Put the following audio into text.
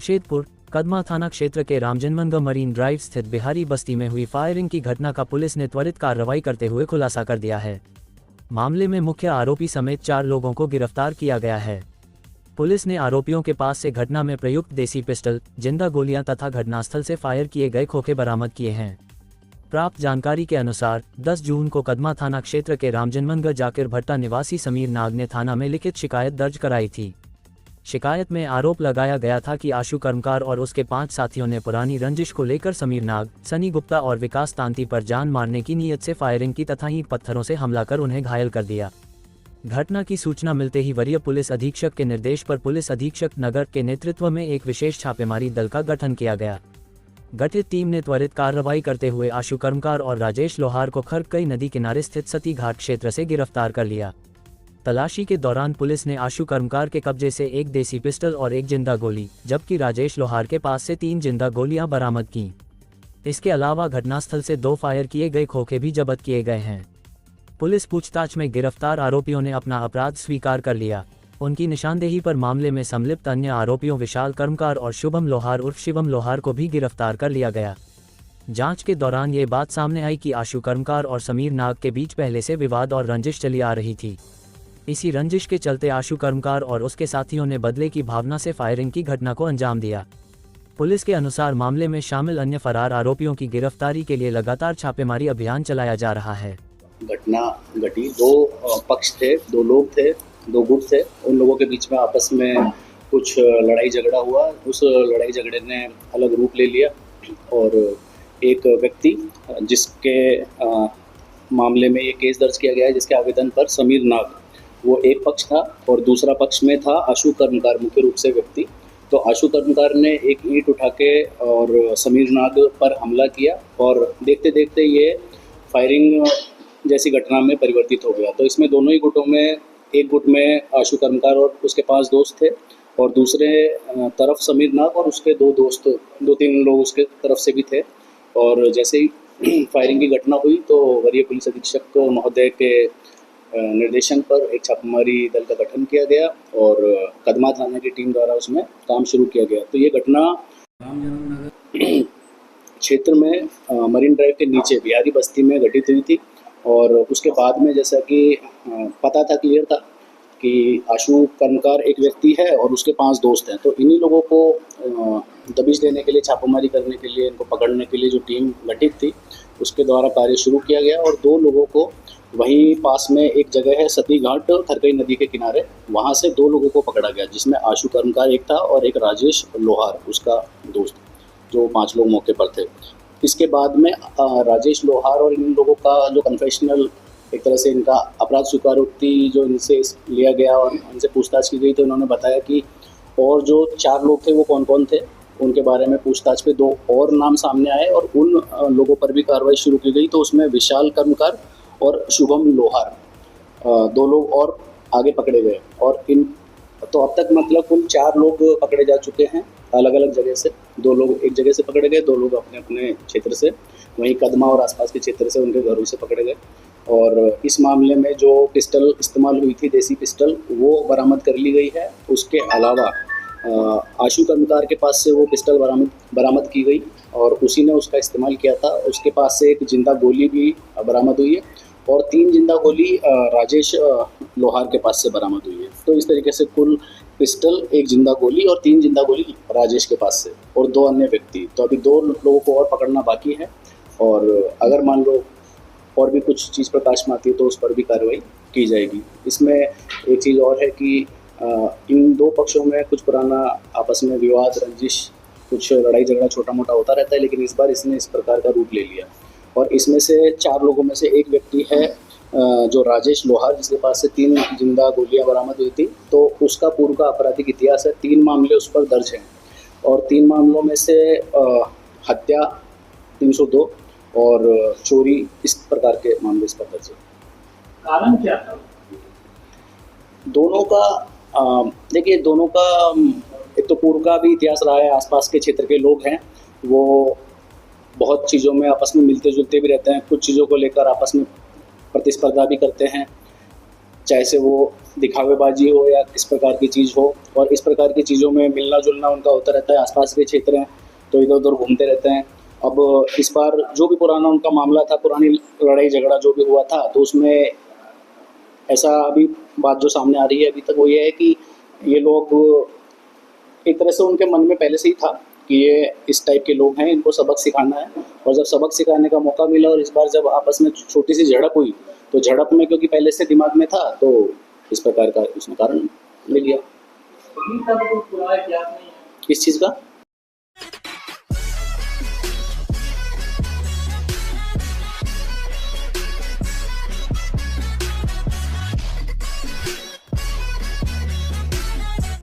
शेदपुर कदमा थाना क्षेत्र के रामजन्मनगर मरीन ड्राइव स्थित बिहारी बस्ती में हुई फायरिंग की घटना का पुलिस ने त्वरित कार्रवाई करते हुए खुलासा कर दिया है। मामले में मुख्य आरोपी समेत 4 लोगों को गिरफ्तार किया गया है। पुलिस ने आरोपियों के पास से घटना में प्रयुक्त देसी पिस्टल, जिंदा गोलियां तथा घटनास्थल से फायर किए गए खोखे बरामद किए हैं। प्राप्त जानकारी के अनुसार 10 जून को कदमा थाना क्षेत्र के रामजन्मनगर जाकिर भट्टा निवासी समीर नाग ने थाना में लिखित शिकायत दर्ज कराई थी। शिकायत में आरोप लगाया गया था कि आशु कर्मकार और उसके 5 साथियों ने पुरानी रंजिश को लेकर समीर नाग, सनी गुप्ता और विकास तांती पर जान मारने की नीयत से फायरिंग की तथा ईंट पत्थरों से हमला कर उन्हें घायल कर दिया। घटना की सूचना मिलते ही वरीय पुलिस अधीक्षक के निर्देश पर पुलिस अधीक्षक नगर के नेतृत्व में एक विशेष छापेमारी दल का गठन किया गया। गठित टीम ने त्वरित कार्रवाई करते हुए आशु कर्मकार और राजेश लोहार को खरकई नदी किनारे स्थित सती घाट क्षेत्र से गिरफ्तार कर लिया। तलाशी के दौरान पुलिस ने आशु कर्मकार के कब्जे से एक देसी पिस्टल और एक जिंदा गोली, जबकि राजेश लोहार के पास से 3 जिंदा गोलियां बरामद की। इसके अलावा घटनास्थल से 2 फायर किए गए खोखे भी जब्त किए गए हैं। पुलिस पूछताछ में गिरफ्तार आरोपियों ने अपना अपराध स्वीकार कर लिया। उनकी निशानदेही पर मामले में संलिप्त अन्य आरोपियों विशाल कर्मकार और शुभम लोहार उर्फ शिवम लोहार को भी गिरफ्तार कर लिया गया। जांच के दौरान ये बात सामने आई कि आशु कर्मकार और समीर नाग के बीच पहले से विवाद और रंजिश चली आ रही थी। इसी रंजिश के चलते आशु कर्मकार और उसके साथियों ने बदले की भावना से फायरिंग की घटना को अंजाम दिया। पुलिस के अनुसार मामले में शामिल अन्य फरार आरोपियों की गिरफ्तारी के लिए लगातार छापेमारी अभियान चलाया जा रहा है। घटना घटी, 2 पक्ष थे, 2 लोग थे, 2 गुट थे। उन लोगों के बीच में आपस में कुछ लड़ाई झगड़ा हुआ। उस लड़ाई झगड़े ने अलग रूप ले लिया और एक व्यक्ति जिसके मामले में ये केस दर्ज किया गया है, जिसके आवेदन पर समीर नाग, वो एक पक्ष था और दूसरा पक्ष में था आशु कर्मकार मुख्य रूप से व्यक्ति। तो आशु कर्मकार ने एक ईंट उठा के और समीर नाग पर हमला किया और देखते देखते ये फायरिंग जैसी घटना में परिवर्तित हो गया। तो इसमें दोनों ही गुटों में, एक गुट में आशु कर्मकार और उसके 5 दोस्त थे और दूसरे तरफ समीर नाग और उसके 2 दोस्त, 2-3 लोग उसके तरफ से भी थे। और जैसे ही फायरिंग की घटना हुई तो वरीय पुलिस अधीक्षक महोदय के निर्देशन पर एक छापेमारी दल का गठन किया गया और कदमा थाना की टीम द्वारा उसमें काम शुरू किया गया। तो ये घटना रामजन्मनगर क्षेत्र में मरीन ड्राइव के नीचे बिहारी बस्ती में घटित हुई थी और उसके बाद में जैसा कि पता था, क्लियर था कि आशु कर्मकार एक व्यक्ति है और उसके 5 दोस्त हैं। तो इन्हीं लोगों को दबिश देने के लिए, छापेमारी करने के लिए, इनको पकड़ने के लिए जो टीम गठित थी उसके द्वारा कार्य शुरू किया गया और 2 लोगों को वहीं पास में एक जगह है सती घाट खरकई नदी के किनारे, वहाँ से 2 लोगों को पकड़ा गया, जिसमें आशु कर्मकार एक था और एक राजेश लोहार उसका दोस्त, जो 5 लोग मौके पर थे। इसके बाद में राजेश लोहार और इन लोगों का जो कन्फेशनल, एक तरह से इनका अपराध स्वीकारोक्ति जो इनसे लिया गया और इनसे पूछताछ की गई तो इन्होंने बताया कि और जो 4 लोग थे वो कौन कौन थे, उनके बारे में पूछताछ पे 2 और नाम सामने आए और उन लोगों पर भी कार्रवाई शुरू की गई। तो उसमें विशाल कर्मकार और शुभम लोहार 2 लोग और आगे पकड़े गए और इन तो अब तक मतलब कुल 4 लोग पकड़े जा चुके हैं अलग अलग जगह से। 2 लोग एक जगह से पकड़े गए, 2 लोग अपने अपने क्षेत्र से, वहीं कदमा और आसपास के क्षेत्र से उनके घरों से पकड़े गए। और इस मामले में जो पिस्टल इस्तेमाल हुई थी, देसी पिस्टल, वो बरामद कर ली गई है। उसके अलावा आशु कर्मकार के पास से वो पिस्टल बरामद की गई और उसी ने उसका इस्तेमाल किया था। उसके पास से एक जिंदा गोली भी बरामद हुई है और 3 जिंदा गोली राजेश लोहार के पास से बरामद हुई है। तो इस तरीके से कुल पिस्टल, 1 जिंदा गोली और 3 जिंदा गोली राजेश के पास से और 2 अन्य व्यक्ति। तो अभी 2 लोगों को और पकड़ना बाकी है और अगर मान लो और भी कुछ चीज़ प्रकाश में आती है तो उस पर भी कार्रवाई की जाएगी। इसमें एक चीज़ और है कि इन 2 पक्षों में कुछ पुराना आपस में विवाद, रंजिश, कुछ लड़ाई झगड़ा छोटा मोटा होता रहता है, लेकिन इस बार इसने इस प्रकार का रूप ले लिया। और इसमें से 4 लोगों में से एक व्यक्ति है जो राजेश लोहार, जिसके पास से 3 जिंदा गोलियां बरामद हुई थी। तो उसका पूर्व का आपराधिक इतिहास है, 3 मामले उस पर दर्ज हैं और 3 मामलों में से हत्या 302 और चोरी, इस प्रकार के मामले इस पर दर्ज हैं। कारण क्या था दोनों का? देखिए, दोनों का एक तो पूर्व का भी इतिहास रहा है, आसपास के क्षेत्र के लोग हैं, वो बहुत चीज़ों में आपस में मिलते जुलते भी रहते हैं, कुछ चीज़ों को लेकर आपस में प्रतिस्पर्धा भी करते हैं। चाहे से वो दिखावेबाजी हो या इस प्रकार की चीज़ हो, और इस प्रकार की चीज़ों में मिलना जुलना उनका होता रहता है। आसपास के क्षेत्र हैं तो इधर उधर घूमते रहते हैं। अब इस बार जो भी पुराना उनका मामला था, पुरानी लड़ाई झगड़ा जो भी हुआ था, तो उसमें ऐसा अभी बात जो सामने आ रही है अभी तक वो ये है कि ये लोग एक तरह से उनके मन में पहले से ही था कि ये इस टाइप के लोग हैं, इनको सबक सिखाना है। और जब सबक सिखाने का मौका मिला और इस बार जब आपस में छोटी सी झड़प हुई, तो झड़प में क्योंकि पहले से दिमाग में था तो इस प्रकार का उसने कारण ले लिया। पुलिस का तो कोई पुराना इतिहास नहीं है। किस चीज़ का?